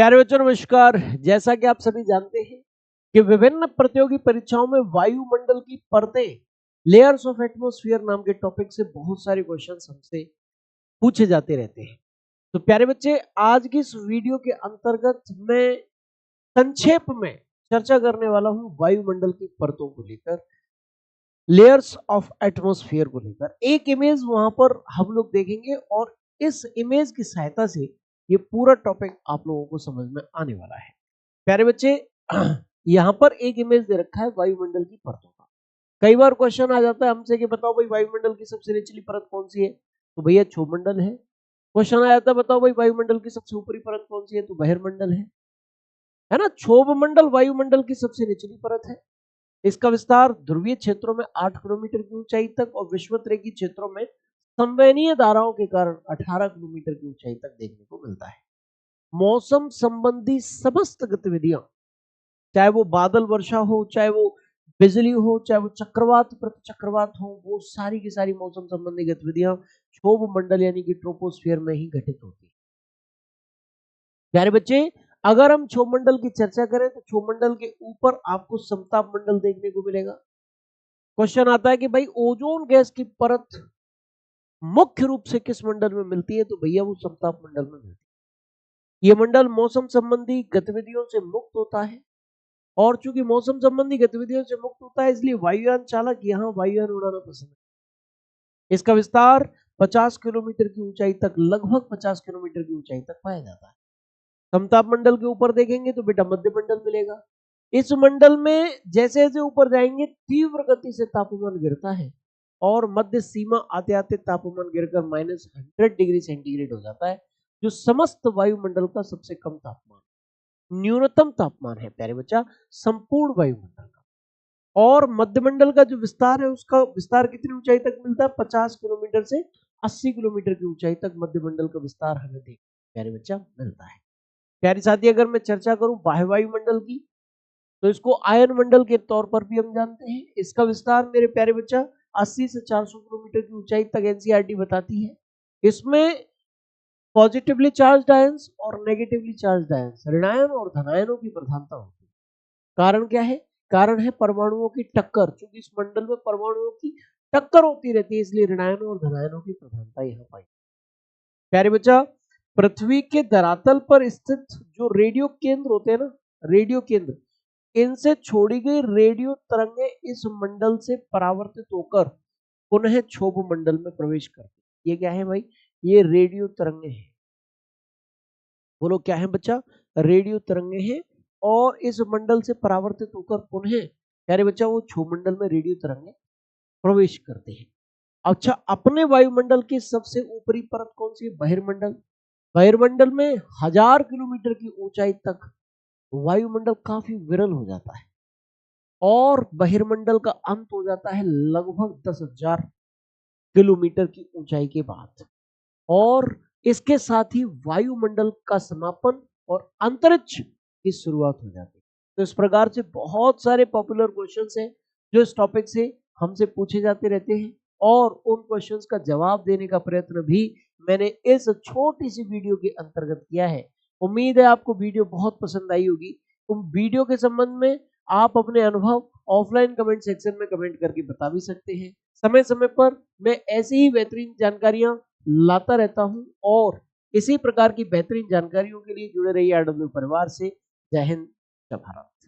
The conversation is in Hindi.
प्यारे बच्चों नमस्कार। जैसा कि आप सभी जानते हैं कि विभिन्न प्रतियोगी परीक्षाओं में वायुमंडल की परतें लेयर्स ऑफ एटमॉस्फेयर नाम के टॉपिक से बहुत सारे क्वेश्चंस हमसे पूछे जाते रहते हैं। तो प्यारे बच्चे, आज की इस वीडियो के अंतर्गत मैं संक्षेप में चर्चा करने वाला हूं वायुमंडल की परतों को लेकर, लेयर्स ऑफ एटमॉस्फेयर को लेकर। एक इमेज वहां पर हम लोग देखेंगे और इस इमेज की सहायता से ये पूरा टॉपिक आप लोगों को समझ में आने वाला है। प्यारे बच्चे, यहाँ पर एक इमेज दे रखा है वायुमंडल की परतों का। कई बार क्वेश्चन आ जाता है हमसे कि बताओ भाई वायुमंडल की सबसे निचली परत कौन सी है, तो भैया क्षोभमंडल है। क्वेश्चन आ जाता है बताओ भाई वायुमंडल की सबसे ऊपरी परत कौन सी है, तो बहिर्मंडल है ना। क्षोभमंडल वायुमंडल की सबसे निचली परत है। इसका विस्तार ध्रुवीय क्षेत्रों में 8 किलोमीटर की ऊंचाई तक और विषुवतरेखीय क्षेत्रों में संवहनीय धाराओं के कारण 18 किलोमीटर की ऊंचाई तक देखने को मिलता है। मौसम संबंधी समस्त गतिविधियां, चाहे वो बादल वर्षा हो, चाहे वो बिजली हो, चाहे वो चक्रवात प्रतिचक्रवात हो, वो सारी की सारी मौसम संबंधी गतिविधियां क्षोभ मंडल यानी कि ट्रोपोस्फियर में ही घटित होती है। प्यारे बच्चे, अगर हम क्षोभ मंडल की चर्चा करें तो क्षोभ मंडल के ऊपर आपको समताप मंडल देखने को मिलेगा। क्वेश्चन आता है कि भाई ओजोन गैस की परत मुख्य रूप से किस मंडल में मिलती है, तो भैया वो समताप मंडल में मिलती है। ये मंडल मौसम संबंधी गतिविधियों से मुक्त होता है और चूंकि मौसम संबंधी गतिविधियों से मुक्त होता है इसलिए वायुयान चालक यहाँ वायुयान उड़ाना पसंद है। इसका विस्तार 50 किलोमीटर की ऊंचाई तक, लगभग 50 किलोमीटर की ऊंचाई तक पाया जाता है। समताप मंडल के ऊपर देखेंगे तो बेटा मध्य मंडल मिलेगा। इस मंडल में जैसे जैसे ऊपर जाएंगे तीव्र गति से तापमान गिरता है और मध्य सीमा आते आते तापमान गिरकर -100 डिग्री सेंटीग्रेड हो जाता है, जो समस्त वायुमंडल का सबसे कम तापमान, न्यूनतम तापमान है प्यारे बच्चा संपूर्ण वायुमंडल का। और मध्यमंडल का जो विस्तार है उसका विस्तार कितनी ऊंचाई तक मिलता है, 50 किलोमीटर से 80 किलोमीटर की ऊंचाई तक मध्यमंडल का विस्तार हमें देख प्यारे बच्चा मिलता है। प्यारे साथी, अगर मैं चर्चा करूं बाह्य वायुमंडल की तो इसको आयन मंडल के तौर पर भी हम जानते हैं। इसका विस्तार मेरे प्यारे बच्चा 80 से 400 किलोमीटर की ऊंचाई तक एनसीईआरटी बताती है। इसमें पॉजिटिवली चार्ज्ड आयंस और नेगेटिवली चार्ज्ड आयंस, ऋणायन और धनायनों की प्रधानता होती है। कारण क्या है, कारण है परमाणुओं की टक्कर। चूंकि इस मंडल में परमाणुओं की टक्कर होती रहती है इसलिए ऋणायनों और धनायनों की प्रधानता यहाँ पाई। प्यारे बच्चा, पृथ्वी के धरातल पर स्थित जो रेडियो केंद्र होते हैं ना, रेडियो केंद्र, इनसे छोड़ी गई रेडियो तरंगें इस मंडल से परावर्तित होकर पुनः क्षोभ मंडल में प्रवेश करती। ये क्या है भाई, ये रेडियो तरंगें हैं। बोलो क्या है बच्चा, रेडियो तरंगें हैं और इस मंडल से परावर्तित होकर पुनः प्यारे बच्चा वो क्षोभ मंडल में रेडियो तरंगें प्रवेश करते हैं। अच्छा, अपने वायुमंडल की सबसे ऊपरी परत कौन सी है, बहिर्मंडल। बहिर्मंडल में 1000 किलोमीटर की ऊंचाई तक वायुमंडल काफी विरल हो जाता है और बहिर्मंडल का अंत हो जाता है लगभग 10,000 किलोमीटर की ऊंचाई के बाद। और इसके साथ ही वायुमंडल का समापन और अंतरिक्ष की शुरुआत हो जाती है। तो इस प्रकार से बहुत सारे पॉपुलर क्वेश्चंस हैं जो इस टॉपिक से हमसे पूछे जाते रहते हैं और उन क्वेश्चंस का जवाब देने का प्रयत्न भी मैंने इस छोटी सी वीडियो के अंतर्गत किया है। उम्मीद है आपको वीडियो बहुत पसंद आई होगी। उन वीडियो के संबंध में आप अपने अनुभव ऑफलाइन कमेंट सेक्शन में कमेंट करके बता भी सकते हैं। समय समय पर मैं ऐसी ही बेहतरीन जानकारियां लाता रहता हूं और इसी प्रकार की बेहतरीन जानकारियों के लिए जुड़े रहिए आरडब्ल्यू परिवार से। जय हिंद, जय भारत।